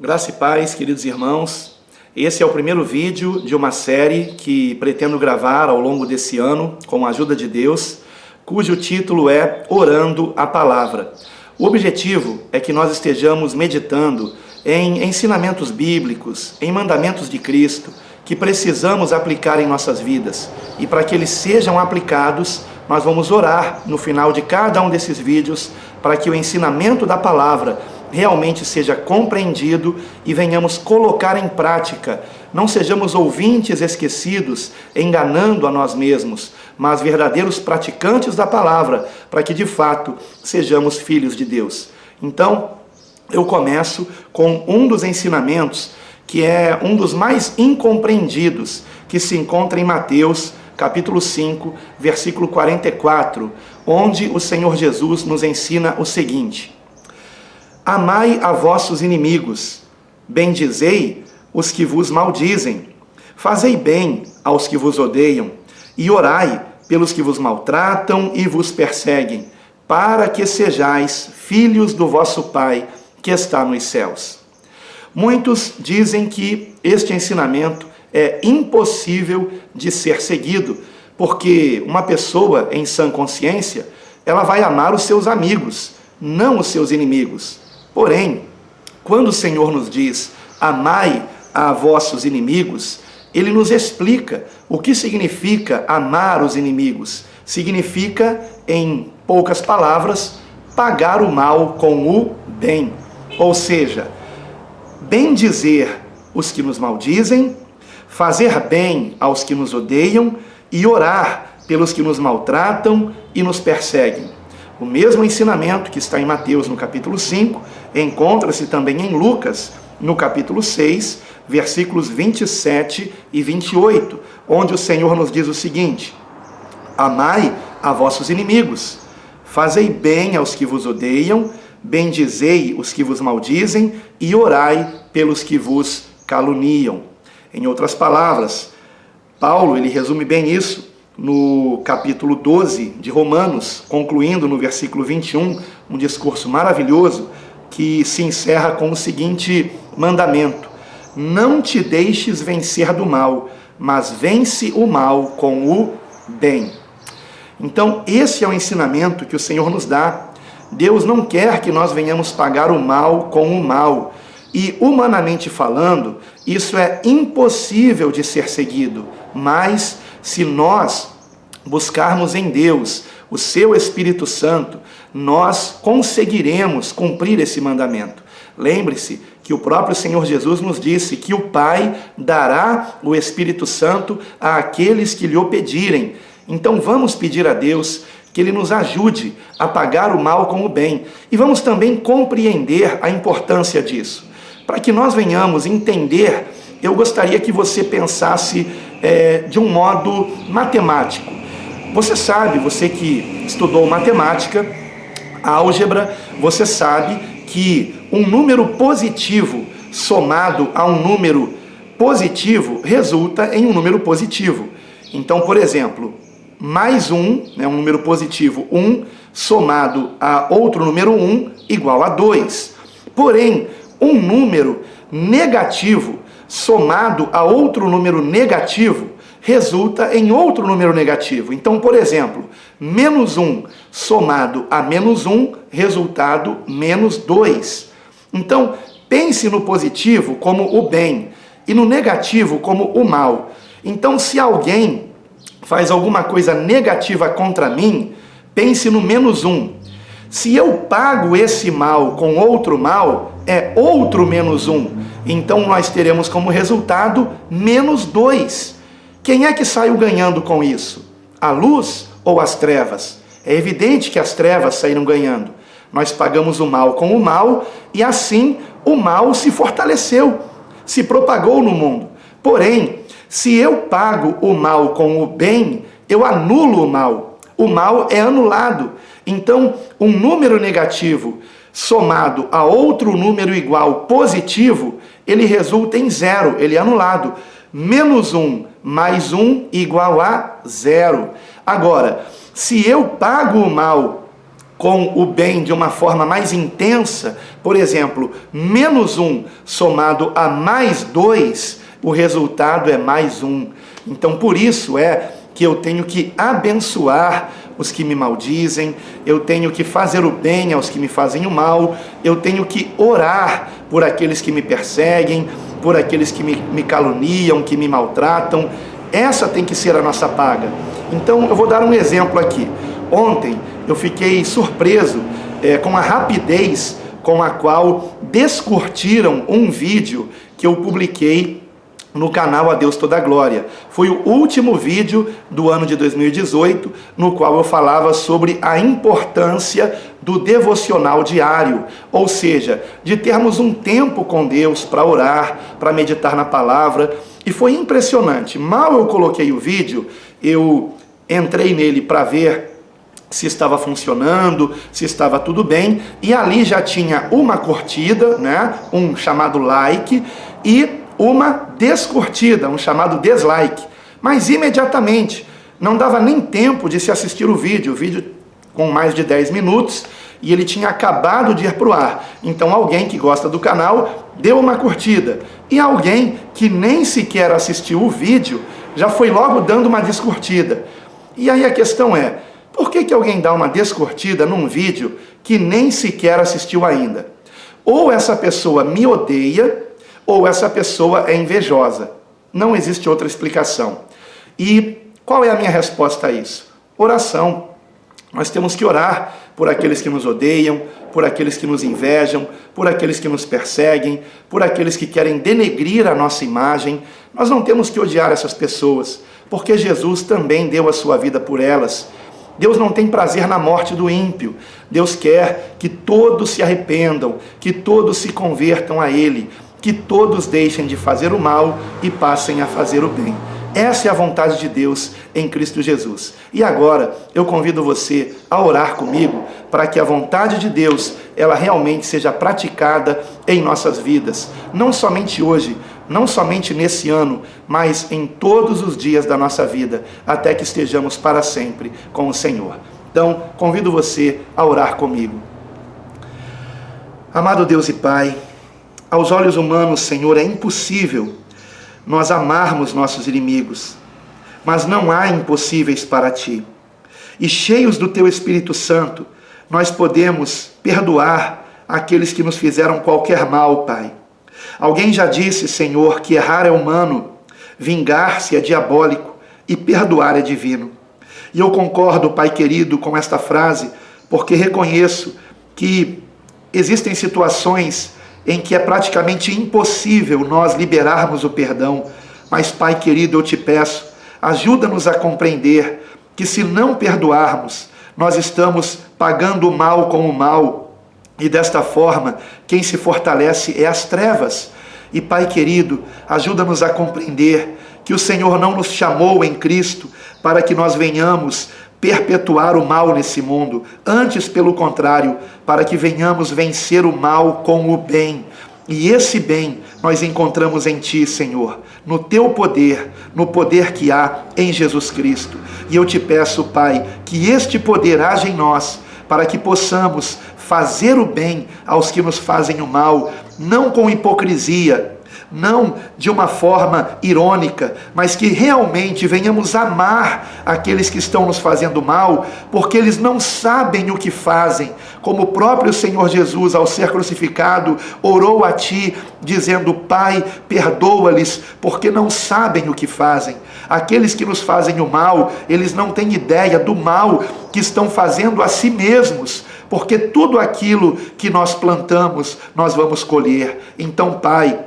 Graça e paz, queridos irmãos. Esse é o primeiro vídeo de uma série que pretendo gravar ao longo desse ano, com a ajuda de Deus, cujo título é Orando a Palavra. O objetivo é que nós estejamos meditando em ensinamentos bíblicos, em mandamentos de Cristo, que precisamos aplicar em nossas vidas. E para que eles sejam aplicados, nós vamos orar no final de cada um desses vídeos, para que o ensinamento da palavra realmente seja compreendido e venhamos colocar em prática. Não sejamos ouvintes esquecidos, enganando a nós mesmos, mas verdadeiros praticantes da palavra, para que de fato sejamos filhos de Deus. Então, eu começo com um dos ensinamentos que é um dos mais incompreendidos, que se encontra em Mateus, capítulo 5, versículo 44, onde o Senhor Jesus nos ensina o seguinte: Amai a vossos inimigos, bendizei os que vos maldizem, fazei bem aos que vos odeiam, e orai pelos que vos maltratam e vos perseguem, para que sejais filhos do vosso Pai que está nos céus. Muitos dizem que este ensinamento é impossível de ser seguido, porque uma pessoa em sã consciência, ela vai amar os seus amigos, não os seus inimigos. Porém, quando o Senhor nos diz, amai a vossos inimigos, Ele nos explica o que significa amar os inimigos. Significa, em poucas palavras, pagar o mal com o bem. Ou seja, bendizer os que nos maldizem, fazer bem aos que nos odeiam e orar pelos que nos maltratam e nos perseguem. O mesmo ensinamento que está em Mateus no capítulo 5, encontra-se também em Lucas, no capítulo 6, versículos 27 e 28, onde o Senhor nos diz o seguinte: Amai a vossos inimigos, fazei bem aos que vos odeiam, bendizei os que vos maldizem e orai pelos que vos caluniam. Em outras palavras, Paulo ele resume bem isso no capítulo 12 de Romanos, concluindo no versículo 21, um discurso maravilhoso que se encerra com o seguinte mandamento: Não te deixes vencer do mal, mas vence o mal com o bem. Então, esse é o ensinamento que o Senhor nos dá. Deus não quer que nós venhamos pagar o mal com o mal. E, humanamente falando, isso é impossível de ser seguido. Mas, se nós buscarmos em Deus o seu Espírito Santo, nós conseguiremos cumprir esse mandamento. Lembre-se que o próprio Senhor Jesus nos disse que o Pai dará o Espírito Santo àqueles que lhe o pedirem. Então vamos pedir a Deus que Ele nos ajude a pagar o mal com o bem. E vamos também compreender a importância disso. Para que nós venhamos entender, eu gostaria que você pensasse de um modo matemático. Você sabe, você que estudou matemática, álgebra, você sabe que um número positivo somado a um número positivo resulta em um número positivo. Então, por exemplo, mais um, um número positivo 1, somado a outro número 1, igual a 2. Porém, um número negativo somado a outro número negativo resulta em outro número negativo. Então, por exemplo, menos 1 somado a menos 1, resultado menos 2. Então, pense no positivo como o bem e no negativo como o mal. Então, se alguém faz alguma coisa negativa contra mim, pense no menos 1. Se eu pago esse mal com outro mal, é outro menos 1. Então nós teremos como resultado menos 2. Quem é que saiu ganhando com isso? A luz ou as trevas? É evidente que as trevas saíram ganhando. Nós pagamos o mal com o mal e assim o mal se fortaleceu, se propagou no mundo. Porém, se eu pago o mal com o bem, eu anulo o mal. O mal é anulado. Então, um número negativo somado a outro número igual positivo, ele resulta em 0, ele é anulado. Menos 1 mais 1 igual a 0. Agora, se eu pago o mal com o bem de uma forma mais intensa, por exemplo, -1 somado a +2, o resultado é +1. Então, por isso é que eu tenho que abençoar os que me maldizem, eu tenho que fazer o bem aos que me fazem o mal, eu tenho que orar por aqueles que me perseguem, por aqueles que me caluniam, que me maltratam. Essa tem que ser a nossa paga. Então, eu vou dar um exemplo aqui. Ontem eu fiquei surpreso com a rapidez com a qual descurtiram um vídeo que eu publiquei no canal A Deus Toda a Glória. Foi o último vídeo do ano de 2018, no qual eu falava sobre a importância do devocional diário, ou seja, de termos um tempo com Deus para orar, para meditar na palavra. E foi impressionante. Mal eu coloquei o vídeo, eu entrei nele para ver se estava funcionando, se estava tudo bem, e ali já tinha uma curtida, né, um chamado like, e uma descurtida, um chamado dislike. Mas imediatamente, não dava nem tempo de se assistir o vídeo com mais de 10 minutos, e ele tinha acabado de ir para o ar. Então alguém que gosta do canal deu uma curtida, e alguém que nem sequer assistiu o vídeo já foi logo dando uma descurtida. E aí a questão é, por que alguém dá uma descurtida num vídeo que nem sequer assistiu ainda? Ou essa pessoa me odeia, ou essa pessoa é invejosa. Não existe outra explicação. E qual é a minha resposta a isso? Oração. Nós temos que orar por aqueles que nos odeiam, por aqueles que nos invejam, por aqueles que nos perseguem, por aqueles que querem denegrir a nossa imagem. Nós não temos que odiar essas pessoas, porque Jesus também deu a sua vida por elas. Deus não tem prazer na morte do ímpio. Deus quer que todos se arrependam, que todos se convertam a Ele, que todos deixem de fazer o mal e passem a fazer o bem. Essa é a vontade de Deus em Cristo Jesus. E agora eu convido você a orar comigo para que a vontade de Deus ela realmente seja praticada em nossas vidas. Não somente hoje, não somente nesse ano, mas em todos os dias da nossa vida, até que estejamos para sempre com o Senhor. Então, convido você a orar comigo. Amado Deus e Pai, aos olhos humanos, Senhor, é impossível nós amarmos nossos inimigos, mas não há impossíveis para Ti. E cheios do Teu Espírito Santo, nós podemos perdoar aqueles que nos fizeram qualquer mal, Pai. Alguém já disse, Senhor, que errar é humano, vingar-se é diabólico e perdoar é divino. E eu concordo, Pai querido, com esta frase, porque reconheço que existem situações em que é praticamente impossível nós liberarmos o perdão. Mas, Pai querido, eu te peço, ajuda-nos a compreender que se não perdoarmos, nós estamos pagando o mal com o mal. E desta forma, quem se fortalece é as trevas. E, Pai querido, ajuda-nos a compreender que o Senhor não nos chamou em Cristo para que nós venhamos perpetuar o mal nesse mundo. Antes, pelo contrário, para que venhamos vencer o mal com o bem. E esse bem nós encontramos em Ti, Senhor, no Teu poder, no poder que há em Jesus Cristo. E eu te peço, Pai, que este poder haja em nós, para que possamos fazer o bem aos que nos fazem o mal, não com hipocrisia, não de uma forma irônica, mas que realmente venhamos amar aqueles que estão nos fazendo mal, porque eles não sabem o que fazem, como o próprio Senhor Jesus, ao ser crucificado, orou a Ti, dizendo: Pai, perdoa-lhes, porque não sabem o que fazem. Aqueles que nos fazem o mal, eles não têm ideia do mal que estão fazendo a si mesmos, porque tudo aquilo que nós plantamos, nós vamos colher. Então, Pai,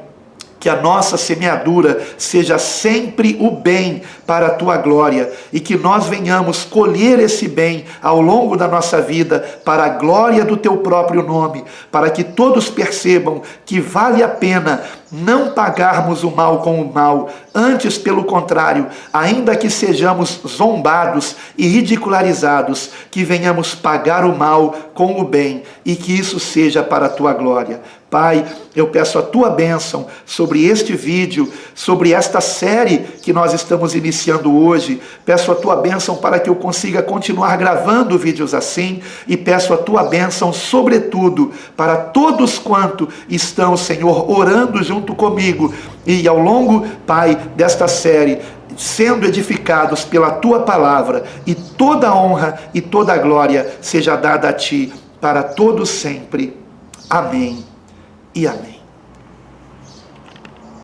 que a nossa semeadura seja sempre o bem para a Tua glória, e que nós venhamos colher esse bem ao longo da nossa vida para a glória do Teu próprio nome, para que todos percebam que vale a pena não pagarmos o mal com o mal, antes, pelo contrário, ainda que sejamos zombados e ridicularizados, que venhamos pagar o mal com o bem, e que isso seja para a Tua glória. Pai, eu peço a tua bênção sobre este vídeo, sobre esta série que nós estamos iniciando hoje. Peço a tua bênção para que eu consiga continuar gravando vídeos assim, e peço a tua bênção, sobretudo, para todos quanto estão, Senhor, orando junto comigo, e ao longo, Pai, desta série, sendo edificados pela tua palavra, e toda a honra e toda a glória seja dada a ti para todos sempre. Amém e amém.